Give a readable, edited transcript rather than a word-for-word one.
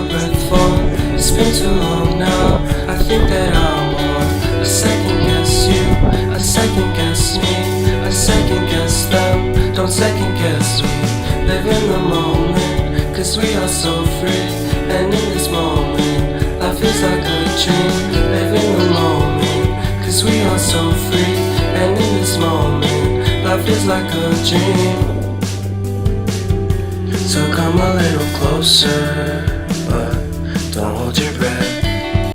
breath for? It's been too long now. I think that I want a second guess you, a second guess me, a second guess them. Don't second guess me. Live in the moment, cause we are so free. And in this moment, life is like a dream. Live in the moment, cause we are so free. And in this moment, life is like a dream. So come a little closer, but don't hold your breath.